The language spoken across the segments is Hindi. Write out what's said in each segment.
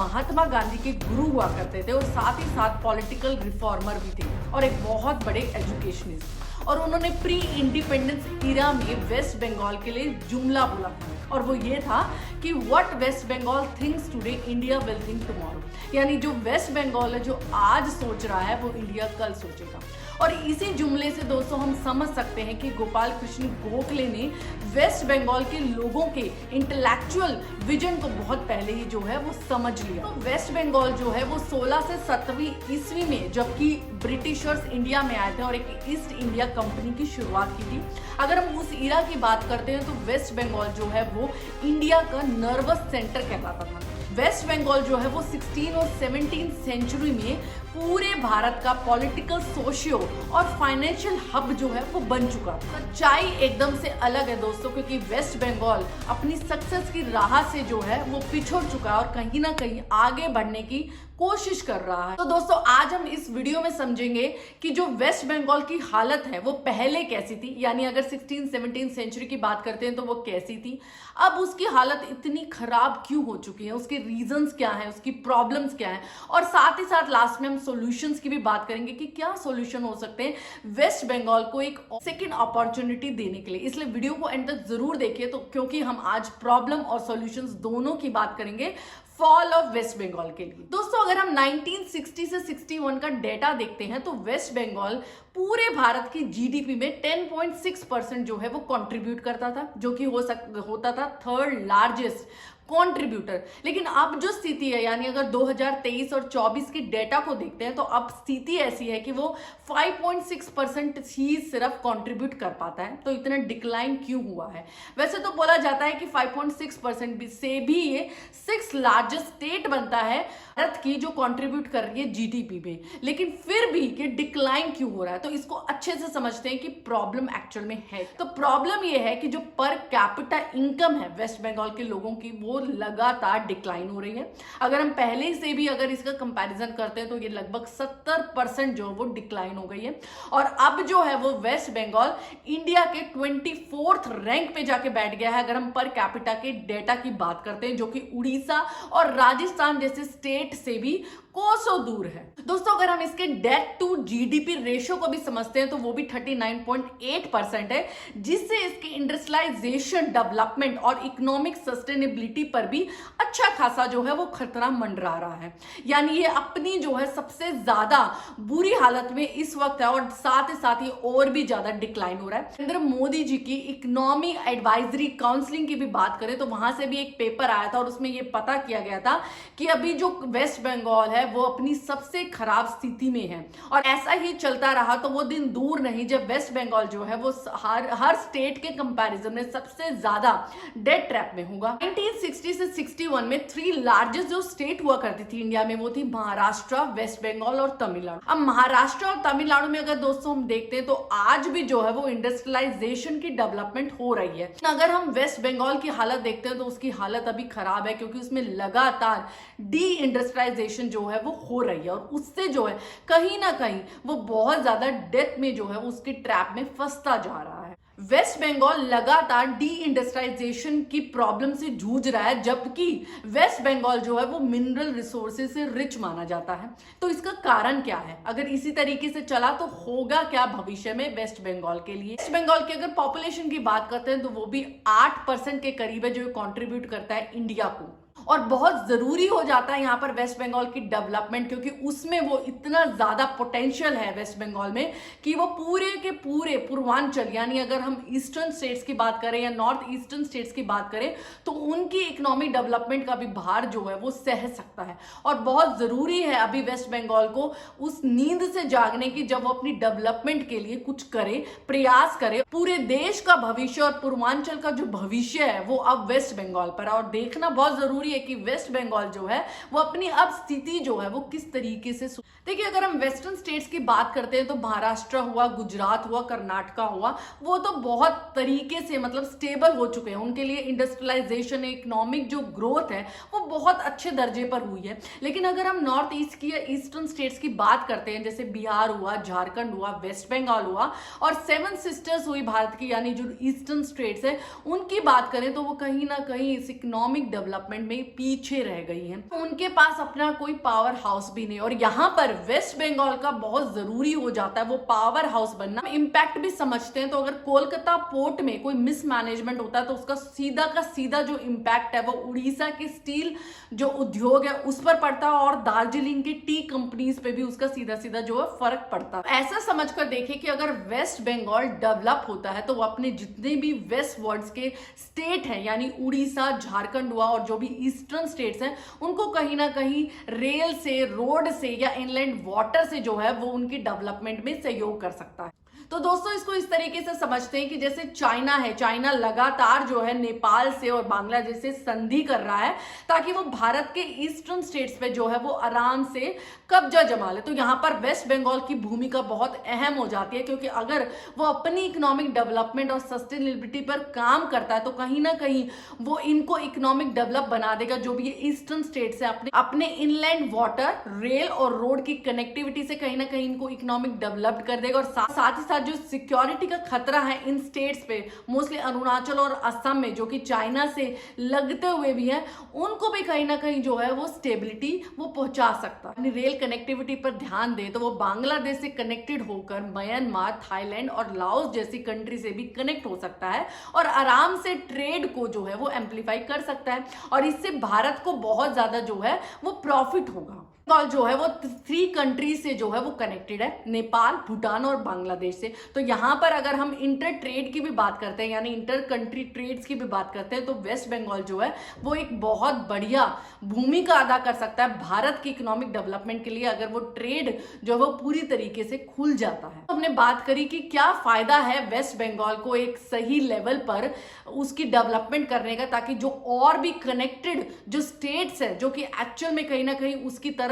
महात्मा गांधी के गुरु हुआ करते थे और साथ ही साथ पॉलिटिकल रिफॉर्मर भी थे और एक बहुत बड़े एजुकेशनिस्ट। और उन्होंने प्री इंडिपेंडेंस इरा में वेस्ट बंगाल के लिए जुमला बोला था और वो ये था कि what West Bengal thinks today India will think tomorrow. यानी जो वेस्ट बंगाल है जो आज सोच रहा है वो इंडिया कल सोचेगा। और इसी जुमले से दोस्तों हम समझ सकते हैं कि गोपाल कृष्ण गोखले ने वेस्ट बंगाल के लोगों के इंटेलेक्चुअल विजन को बहुत पहले ही जो है वो समझ लिया। तो वेस्ट बंगाल जो है वो 16 से 17वीं ईस्वी में जबकि ब्रिटिशर्स इंडिया में आए थे और एक ईस्ट इंडिया कंपनी की शुरुआत की थी। अगर हम उस इरा की बात करते हैं तो वेस्ट बंगाल जो है वो इंडिया का नर्वस सेंटर कहलाता था। वेस्ट बंगाल जो है वो 16 और 17 सेंचुरी में पूरे भारत का पॉलिटिकल, सोशियो और फाइनेंशियल हब जो है वो बन चुका था। सच्चाई एकदम से अलग है दोस्तों, क्योंकि वेस्ट बंगाल अपनी सक्सेस की राह से जो है वो पिछड़ चुका है और कहीं ना कहीं आगे बढ़ने की कोशिश कर रहा है। तो दोस्तों आज हम इस वीडियो में समझेंगे कि जो वेस्ट बंगाल की हालत है वो पहले कैसी थी, यानी अगर 16-17 सेंचुरी की बात करते हैं तो वो कैसी थी, अब उसकी हालत इतनी खराब क्यों हो चुकी है, उसके रीजंस क्या है, उसकी प्रॉब्लम्स क्या है, और साथ ही साथ लास्ट में हम सॉल्यूशंस की भी बात करेंगे कि क्या सॉल्यूशन हो सकते हैं वेस्ट बंगाल को एक सेकंड अपॉर्चुनिटी देने के लिए। इसलिए वीडियो को एंड तक जरूर देखिए तो क्योंकि हम आज प्रॉब्लम और सॉल्यूशंस दोनों की बात करेंगे फॉल ऑफ वेस्ट बंगाल के लिए। दोस्तों अगर हम 1960 से 61 का डेटा देखते हैं तो वेस्ट बंगाल पूरे भारत की जीडीपी में 10.6% जो है वो कंट्रीब्यूट करता था, जो कि होता था थर्ड लार्जेस्ट कंट्रीब्यूटर। लेकिन अब जो स्थिति है, यानी अगर 2023 और 24 के डेटा को देखते हैं तो अब स्थिति ऐसी है कि वो 5.6% ही सिर्फ कंट्रीब्यूट कर पाता है। तो इतना डिक्लाइन क्यों हुआ है? वैसे तो बोला जाता है कि 5.6% से भी ये 6th लार्जेस्ट स्टेट बनता है भारत की जो कंट्रीब्यूट कर रही है जीडीपी में, लेकिन फिर भी ये डिक्लाइन क्यों हो रहा है? तो इसको अच्छे से समझते हैं कि प्रॉब्लम एक्चुअल में है। तो प्रॉब्लम ये है कि जो पर कैपिटा इनकम है वेस्ट बंगाल के लोगों की वो लगातार डिक्लाइन हो रही है। अगर हम पहले से भी अगर इसका कंपैरिजन करते हैं तो ये लगभग 70% जो वो डिक्लाइन हो गई है। और अब जो है वो वेस्ट बंगाल इंडिया के 24th रैंक पे जाके बैठ गया है अगर हम पर कैपिटा के डेटा की बात करते हैं, जो कि उड़ीसा और राजस्थान जैसे स्टेट से भी कोसों दूर है। दोस्तों अगर हम इसके डेट टू जीडीपी रेशियो को भी समझते हैं तो वो भी 39.8% है, जिससे इसके इंडस्ट्रियलाइजेशन, डेवलपमेंट और इकोनॉमिक सस्टेनेबिलिटी पर भी अच्छा खासा जो है वो खतरा मंडरा रहा है। यानी ये अपनी जो है सबसे ज्यादा बुरी हालत में इस वक्त है और साथ ही और भी ज्यादा डिक्लाइन हो रहा है। नरेंद्र मोदी जी की इकोनॉमी एडवाइजरी काउंसलिंग की भी बात करें तो वहां से भी एक पेपर आया था और उसमें ये पता किया गया था कि अभी जो वेस्ट बंगाल है वो अपनी सबसे खराब स्थिति में है और ऐसा ही चलता रहा तो वो दिन दूर नहीं जब वेस्ट बंगाल जो है वो हर स्टेट के कंपैरिजन में सबसे ज्यादा डेट ट्रैप में होगा। 1960 से 61 में 3 लार्जेस्ट जो स्टेट हुआ करती थी इंडिया में वो थी महाराष्ट्र, वेस्ट बंगाल और तमिलनाडु। अब महाराष्ट्र और तमिलनाडु में अगर दोस्तों हम देखते हैं तो आज भी जो है वो इंडस्ट्रियलाइजेशन की डेवलपमेंट हो रही है। अगर हम वेस्ट बंगाल की हालत देखते हैं तो उसकी हालत अभी खराब है क्योंकि उसमें लगातार डी इंडस्ट्रियलाइजेशन जो है वो हो रही है और उससे जो है कहीं ना कहीं वो बहुत ज्यादा डेथ में जो है उसके ट्रैप में फंसता जा रहा है। वेस्ट बंगाल लगातार डी इंडस्ट्रियलाइजेशन की प्रॉब्लम से जूझ रहा है, जबकि वेस्ट बंगाल जो है वो मिनरल रिसोर्सेज से रिच माना जाता है। तो इसका कारण क्या है? अगर इसी तरीके से चला तो होगा क्या भविष्य में वेस्ट बंगाल के लिए? वेस्ट बंगाल की अगर पॉपुलेशन की बात करते हैं तो वो भी 8% के करीब है जो कंट्रीब्यूट करता है इंडिया को। और बहुत जरूरी हो जाता है यहाँ पर वेस्ट बंगाल की डेवलपमेंट, क्योंकि उसमें वो इतना ज्यादा पोटेंशियल है वेस्ट बंगाल में कि वो पूरे के पूरे पूर्वांचल, यानी अगर हम ईस्टर्न स्टेट्स की बात करें या नॉर्थ ईस्टर्न स्टेट्स की बात करें तो उनकी इकोनॉमिक डेवलपमेंट का भी भार जो है वो सह सकता है। और बहुत जरूरी है अभी वेस्ट बंगाल को उस नींद से जागने की जब वो अपनी डेवलपमेंट के लिए कुछ करे, प्रयास करे। पूरे देश का भविष्य और पूर्वांचल का जो भविष्य है वो अब वेस्ट बंगाल पर है और देखना बहुत जरूरी है कि वेस्ट बंगाल जो है वो अपनी अब स्थिति जो है वो किस तरीके से। देखिए अगर हम वेस्टर्न स्टेट्स की बात करते हैं तो महाराष्ट्र हुआ, गुजरात हुआ, कर्नाटका हुआ, वो तो बहुत तरीके से मतलब स्टेबल हो चुके हैं। उनके लिए इंडस्ट्रियलाइजेशन, इकोनॉमिक जो ग्रोथ है वो बहुत अच्छे दर्जे पर हुई है। लेकिन अगर हम नॉर्थ ईस्ट की या ईस्टर्न स्टेट्स की बात करते हैं, जैसे बिहार हुआ, झारखंड हुआ, वेस्ट बंगाल हुआ और 7 सिस्टर्स हुई भारत की, यानी जो ईस्टर्न स्टेट्स है, उनकी बात करें तो वो कहीं ना कहीं इस इकोनॉमिक डेवलपमेंट में पीछे रह गई हैं। उनके पास अपना कोई पावर हाउस भी नहीं, और यहाँ पर वेस्ट बंगाल का बहुत जरूरी हो जाता है वो पावर हाउस बनना। इम्पैक्ट भी समझते हैं, तो अगर कोलकाता पोर्ट में कोई मिसमैनेजमेंट होता है तो उसका सीधा का सीधा जो इम्पैक्ट है वो उड़ीसा के स्टील जो उद्योग है उस पर पड़ता है, और दार्जिलिंग की टी कंपनीज पे भी उसका सीधा सीधा जो है फर्क पड़ता है। ऐसा समझकर देखें कि अगर वेस्ट बंगाल डेवलप होता है तो वो अपने जितने भी वेस्ट वर्ड्स के स्टेट हैं, यानी उड़ीसा, झारखंड हुआ, और जो भी ईस्टर्न स्टेट्स हैं, उनको कहीं ना कहीं रेल से, रोड से या इनलैंड वाटर से जो है वो उनकी डेवलपमेंट में सहयोग कर सकता है। तो दोस्तों इसको इस तरीके से समझते हैं कि जैसे चाइना है, चाइना लगातार जो है नेपाल से और बांग्लादेश से संधि कर रहा है ताकि वो भारत के ईस्टर्न स्टेट्स पे जो है वो आराम से कब्जा जमा ले। तो यहाँ पर वेस्ट बंगाल की भूमिका बहुत अहम हो जाती है, क्योंकि अगर वो अपनी इकोनॉमिक डेवलपमेंट और सस्टेनेबिलिटी पर काम करता है तो कहीं ना कहीं वो इनको इकोनॉमिक डेवलप बना देगा। जो भी ईस्टर्न स्टेट्स है अपने इनलैंड वाटर, रेल और रोड की कनेक्टिविटी से कहीं ना कहीं इनको इकोनॉमिक डेवलप कर देगा। और साथ ही साथ जो सिक्योरिटी का खतरा है इन स्टेट्स पे, मोस्टली अरुणाचल और असम में, जो कि चाइना से लगते हुए भी है, उनको भी कहीं ना कहीं जो है वो स्टेबिलिटी वो पहुंचा सकता है। रेल कनेक्टिविटी पर ध्यान दे तो वो बांग्लादेश से कनेक्टेड होकर म्यांमार, थाईलैंड और लाओस जैसी कंट्री से भी कनेक्ट हो सकता है और आराम से ट्रेड को जो है वो एम्पलीफाई कर सकता है, और इससे भारत को बहुत ज्यादा जो है वो प्रॉफिट होगा। बंगाल जो है वो 3 कंट्री से जो है वो कनेक्टेड है, नेपाल, भूटान और बांग्लादेश से। तो यहाँ पर अगर हम इंटर ट्रेड की भी बात करते हैं, यानी इंटर कंट्री ट्रेड्स की भी बात करते हैं, तो वेस्ट बंगाल जो है वो एक बहुत बढ़िया भूमिका अदा कर सकता है भारत की इकोनॉमिक डेवलपमेंट के लिए, अगर वो ट्रेड जो है वो पूरी तरीके से खुल जाता है। तो हमने बात करी कि क्या फायदा है वेस्ट बंगाल को एक सही लेवल पर उसकी डेवलपमेंट करने का, ताकि जो और भी कनेक्टेड जो स्टेट्स है, जो कि एक्चुअल में कहीं ना कहीं उसकी तरफ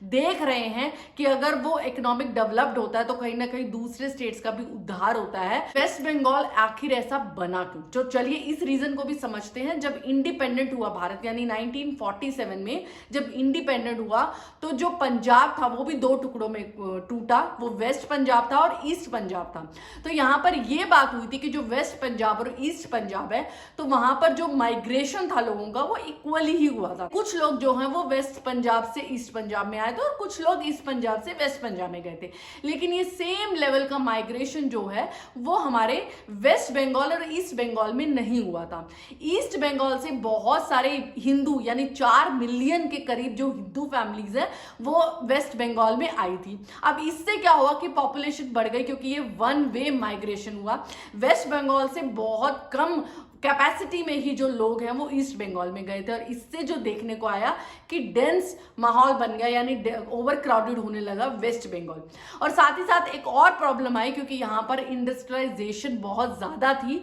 देख रहे हैं कि अगर वो इकोनॉमिक डेवलप्ड होता है तो कहीं ना कहीं दूसरे स्टेट्स का भी उद्धार होता है। वेस्ट बंगाल आखिर ऐसा बना क्यों? तो चलिए इस रीजन को भी समझते हैं। जब इंडिपेंडेंट हुआ भारत, यानी 1947 में जब इंडिपेंडेंट हुआ, तो जो पंजाब था वो भी 2 टुकड़ों में टूटा। वो वेस्ट पंजाब था और ईस्ट पंजाब था। तो यहां पर यह बात हुई थी कि जो वेस्ट पंजाब और ईस्ट पंजाब है, तो वहां पर जो माइग्रेशन था लोगों का वो इक्वली ही हुआ था। कुछ लोग जो हैं वो वेस्ट पंजाब से ईस्ट पंजाब में आए थे और कुछ लोग ईस्ट पंजाब से वेस्ट पंजाब में गए थे, लेकिन ये सेम लेवल का माइग्रेशन जो है वो हमारे वेस्ट बंगाल और ईस्ट बंगाल में नहीं हुआ था। ईस्ट बंगाल से बहुत सारे हिंदू, यानी 4 मिलियन के करीब जो हिंदू फैमिलीज है वो वेस्ट बंगाल में आई थी। अब इससे क्या हुआ कि पॉपुलेशन बढ़ गई, क्योंकि ये 1 वे माइग्रेशन हुआ। वेस्ट बंगाल से बहुत कम कैपेसिटी में ही जो लोग हैं वो ईस्ट बंगाल में गए थे, और इससे जो देखने को आया कि डेंस माहौल बन गया, यानी ओवर क्राउडेड होने लगा वेस्ट बंगाल। और साथ ही साथ एक और प्रॉब्लम आई, क्योंकि यहाँ पर इंडस्ट्रियलाइजेशन बहुत ज्यादा थी।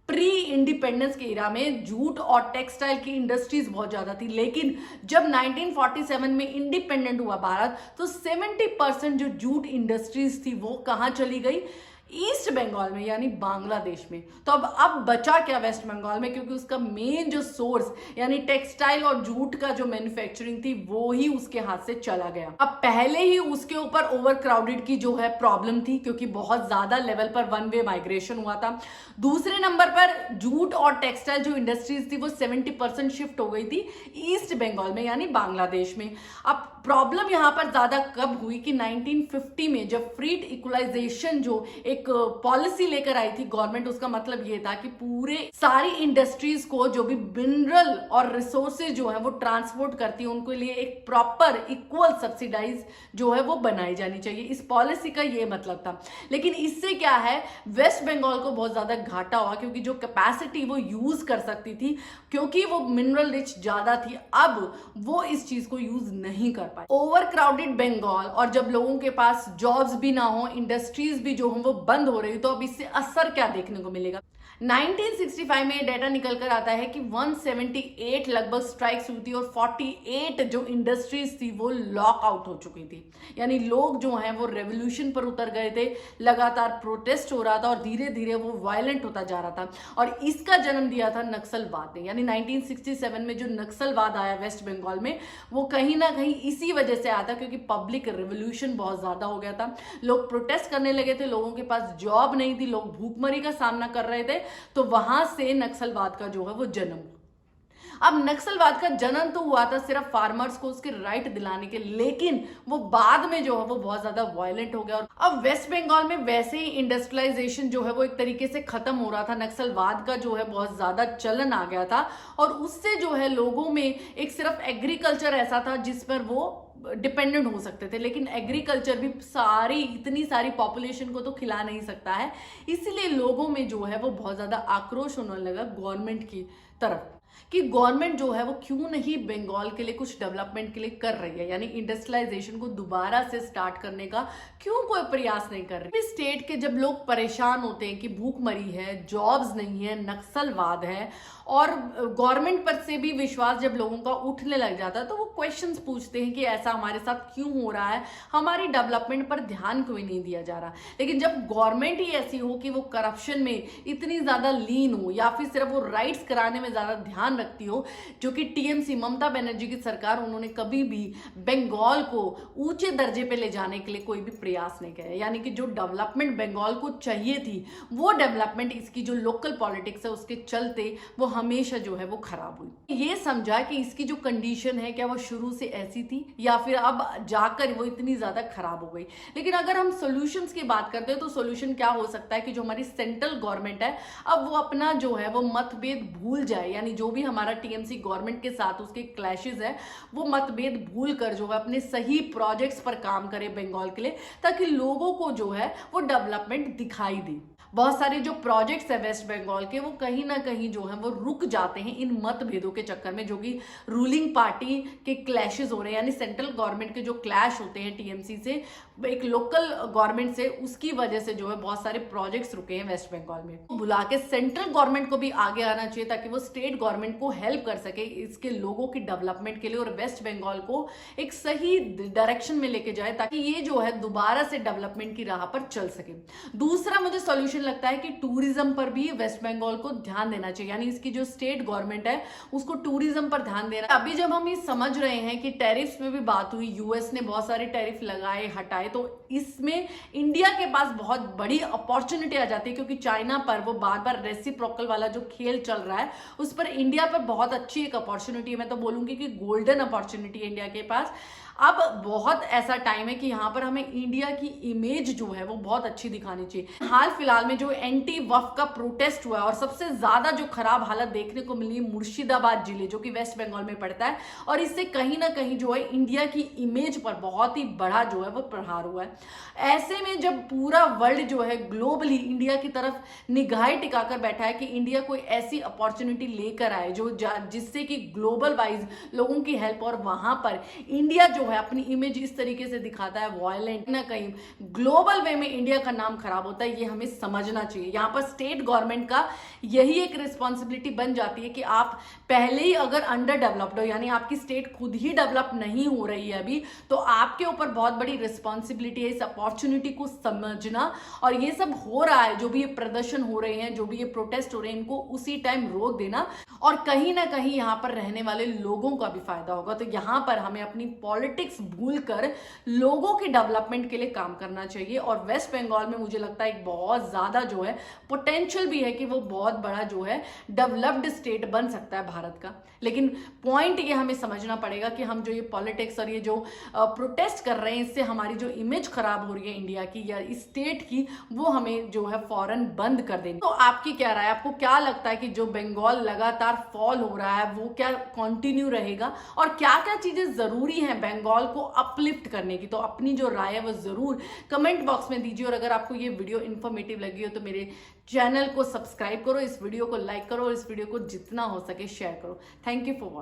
प्री इंडिपेंडेंस के एरा में जूट और टेक्सटाइल की इंडस्ट्रीज बहुत ज्यादा थी, लेकिन जब 1947 में इंडिपेंडेंट हुआ भारत, तो 70% जो जूट इंडस्ट्रीज थी वो कहाँ चली गई? ईस्ट बंगाल में, यानी बांग्लादेश में। तो अब बचा क्या वेस्ट बंगाल में? क्योंकि उसका मेन जो सोर्स यानी टेक्सटाइल और जूट का जो मैन्युफैक्चरिंग थी वो ही उसके हाथ से चला गया। अब पहले ही उसके ऊपर ओवर क्राउडेड की जो है प्रॉब्लम थी, क्योंकि बहुत ज्यादा लेवल पर 1 वे माइग्रेशन हुआ था। दूसरे नंबर पर जूट और टेक्सटाइल जो इंडस्ट्रीज थी वो 70% शिफ्ट हो गई थी ईस्ट बंगाल में, यानी बांग्लादेश में। अब प्रॉब्लम यहां पर ज्यादा कब हुई कि 1950 में जब फ्रीड इक्वलाइजेशन जो एक पॉलिसी लेकर आई थी गवर्नमेंट, उसका मतलब ये था कि पूरे सारी इंडस्ट्रीज को जो भी मिनरल और रिसोर्सेज जो है वो ट्रांसपोर्ट करती है, उनके लिए एक प्रॉपर इक्वल सब्सिडाइज जो है वो बनाई जानी चाहिए। इस पॉलिसी का ये मतलब था। लेकिन इससे क्या है, वेस्ट बंगाल को बहुत ज्यादा घाटा हुआ, क्योंकि जो कैपेसिटी वो यूज कर सकती थी, क्योंकि वो मिनरल रिच ज्यादा थी, अब वो इस चीज को यूज नहीं कर पाए। ओवर क्राउडेड बंगाल, और जब लोगों के पास जॉब्स भी ना हो, इंडस्ट्रीज भी जो हो वो बंद हो रही, तो अब इससे असर क्या देखने को मिलेगा? 1965 में डाटा निकल कर आता है कि 178 लगभग स्ट्राइक्स हुई थी और 48 जो इंडस्ट्रीज थी वो लॉक आउट हो चुकी थी। यानी लोग जो हैं वो रेवोल्यूशन पर उतर गए थे, लगातार प्रोटेस्ट हो रहा था और धीरे धीरे वो वायलेंट होता जा रहा था। और इसका जन्म दिया था नक्सलवाद ने। यानी 1967 में जो नक्सलवाद आया वेस्ट बंगाल में, वो कहीं ना कहीं इसी वजह से आया था, क्योंकि पब्लिक रेवोल्यूशन बहुत ज्यादा हो गया था। लोग प्रोटेस्ट करने लगे थे, लोगों के पास जॉब नहीं थी, लोग भूखमरी का सामना कर रहे थे, तो वहां से नक्सलवाद का जो है वो जन्म। अब नक्सलवाद का जनन तो हुआ था सिर्फ फार्मर्स को उसके राइट दिलाने के, लेकिन वो बाद में जो है वो बहुत ज्यादा वायलेंट हो गया। और अब वेस्ट बंगाल में वैसे ही इंडस्ट्रियलाइजेशन जो है वो एक तरीके से खत्म हो रहा था, नक्सलवाद का जो है बहुत ज्यादा चलन आ गया था, और उससे जो है लोगों में एक सिर्फ एग्रीकल्चर ऐसा था जिस पर वो डिपेंडेंट हो सकते थे, लेकिन एग्रीकल्चर भी इतनी सारी पॉपुलेशन को तो खिला नहीं सकता है। इसलिए लोगों में जो है वो बहुत ज्यादा आक्रोश होने लगा गवर्नमेंट की तरफ कि गवर्नमेंट जो है वो क्यों नहीं बंगाल के लिए कुछ डेवलपमेंट के लिए कर रही है, यानी इंडस्ट्रियलाइजेशन को दोबारा से स्टार्ट करने का क्यों कोई प्रयास नहीं कर रही। स्टेट के जब लोग परेशान होते हैं कि भूखमरी है, जॉब्स नहीं है, नक्सलवाद है, और गवर्नमेंट पर से भी विश्वास जब लोगों का उठने लग जाता है, तो वो क्वेश्चंस पूछते हैं कि ऐसा हमारे साथ क्यों हो रहा है, हमारी डेवलपमेंट पर ध्यान क्यों नहीं दिया जा रहा। लेकिन जब गवर्नमेंट ही ऐसी हो कि वो करप्शन में इतनी ज्यादा लीन हो, या फिर सिर्फ वो राइट्स कराने में ज्यादा ध्यान रखती हो, जो कि टीएमसी ममता बनर्जी की सरकार, उन्होंने कभी भी बंगाल को ऊंचे दर्जे पे ले जाने के लिए कोई भी प्रयास नहीं किया। यानी कि जो डेवलपमेंट बंगाल को चाहिए थी, वो डेवलपमेंट इसकी जो लोकल पॉलिटिक्स है उसके चलते वो हमेशा जो है वो खराब हुई। ये समझा कि इसकी जो कंडीशन है क्या वो शुरू से ऐसी थी या फिर अब जाकर वो इतनी ज्यादा खराब हो गई। लेकिन अगर हम सॉल्यूशंस की बात करते हैं तो सॉल्यूशन क्या हो सकता है कि जो हमारी सेंट्रल गवर्नमेंट है अब वो अपना जो है वो मतभेद भूल जाए, यानी जो भी हमारा टीएमसी गवर्नमेंट के साथ उसके क्लैशेस है वो मतभेद भूल कर जो है अपने सही प्रोजेक्ट्स पर काम करे बंगाल के लिए, ताकि लोगों को जो है वो डेवलपमेंट दिखाई दे। बहुत सारे जो प्रोजेक्ट्स है वेस्ट बंगाल के वो कहीं ना कहीं जो है वो रुक जाते हैं इन मतभेदों के चक्कर में, जो कि रूलिंग पार्टी के क्लैशेस हो रहे हैं, यानी सेंट्रल गवर्नमेंट के जो क्लैश होते हैं टीएमसी से एक लोकल गवर्नमेंट से, उसकी वजह से जो है बहुत सारे प्रोजेक्ट्स रुके हैं वेस्ट बंगाल में। तो बुला के सेंट्रल गवर्नमेंट को भी आगे आना चाहिए ताकि वो स्टेट गवर्नमेंट को हेल्प कर सके इसके लोगों की डेवलपमेंट के लिए, और वेस्ट बंगाल को एक सही डायरेक्शन में लेके जाए ताकि ये जो है दोबारा से डेवलपमेंट की राह पर चल सके। दूसरा मुझे सॉल्यूशन लगता है कि टूरिज्म पर भी वेस्ट बंगाल को ध्यान देना चाहिए, यानी इसकी जो स्टेट गवर्नमेंट है उसको टूरिज्म पर ध्यान देना। अभी जब हम ये समझ रहे हैं कि टैरिफ्स में भी बात हुई, यूएस ने बहुत सारे टैरिफ लगाए हटाए, तो इसमें इंडिया के पास बहुत बड़ी अपॉर्चुनिटी आ जाती है, क्योंकि चाइना पर वो बार बार रेसिप्रोकल वाला जो खेल चल रहा है उस पर इंडिया पर बहुत अच्छी एक अपॉर्चुनिटी है। मैं तो बोलूंगी कि गोल्डन अपॉर्चुनिटी है इंडिया के पास। अब बहुत ऐसा टाइम है कि यहाँ पर हमें इंडिया की इमेज जो है वो बहुत अच्छी दिखानी चाहिए। हाल फिलहाल में जो एंटी वफ का प्रोटेस्ट हुआ है और सबसे ज्यादा जो खराब हालत देखने को मिली मुर्शिदाबाद जिले जो कि वेस्ट बंगाल में पड़ता है, और इससे कहीं ना कहीं जो है इंडिया की इमेज पर बहुत ही बड़ा जो है वो प्रहार हुआ है। ऐसे में जब पूरा वर्ल्ड जो है ग्लोबली इंडिया की तरफ निगाहें टिकाकर बैठा है कि इंडिया कोई ऐसी अपॉर्चुनिटी लेकर आए जो जिससे कि ग्लोबल वाइज लोगों की हेल्प, और वहां पर इंडिया जो है अपनी इमेज इस तरीके से दिखाता है वायलेंट, ना कहीं ग्लोबल वे में इंडिया का नाम खराब होता है, ये हमें समझना चाहिए। यहाँ पर स्टेट गवर्नमेंट का यही एक रिस्पॉन्सिबिलिटी बन जाती है कि आप पहले ही अगर अंडर डेवलप्ड हो, यानी आपकी स्टेट खुद ही डेवलप नहीं हो रही है अभी, तो आपके ऊपर बहुत बड़ी रिस्पॉन्सिबिलिटी है इस अपॉर्चुनिटी को समझना। और ये सब हो रहा है, जो भी ये प्रदर्शन हो रहे हैं, जो भी ये प्रोटेस्ट हो रहे हैं, इनको उसी टाइम रोक देना, और कहीं ना कहीं यहाँ पर रहने वाले लोगों का भी फायदा होगा। तो यहाँ पर हमें अपनी पॉलिटिक्स भूलकर लोगों के डेवलपमेंट के लिए काम करना चाहिए। और वेस्ट बंगाल में मुझे लगता है एक बहुत ज्यादा जो है पोटेंशियल भी है कि वो बहुत बड़ा जो है डेवलप्ड स्टेट बन सकता है भारत का। लेकिन पॉइंट ये हमें समझना पड़ेगा कि हम जो ये पॉलिटिक्स और ये जो प्रोटेस्ट कर रहे हैं, इससे हमारी जो इमेज खराब हो रही है इंडिया की या स्टेट की, वो हमें जो है फौरन बंद कर देंगे। तो आपकी क्या राय, आपको क्या लगता है कि जो बंगाल लगातार फॉल हो रहा है वो क्या कंटिन्यू रहेगा, और क्या क्या चीजें जरूरी हैं बंगाल को अपलिफ्ट करने की? तो अपनी जो राय है वो जरूर कमेंट बॉक्स में दीजिए, और अगर आपको ये वीडियो इंफॉर्मेटिव लगी हो तो मेरे चैनल को सब्सक्राइब करो, इस वीडियो को लाइक करो, और इस वीडियो को जितना हो सके शेयर करो। Thank you for watching.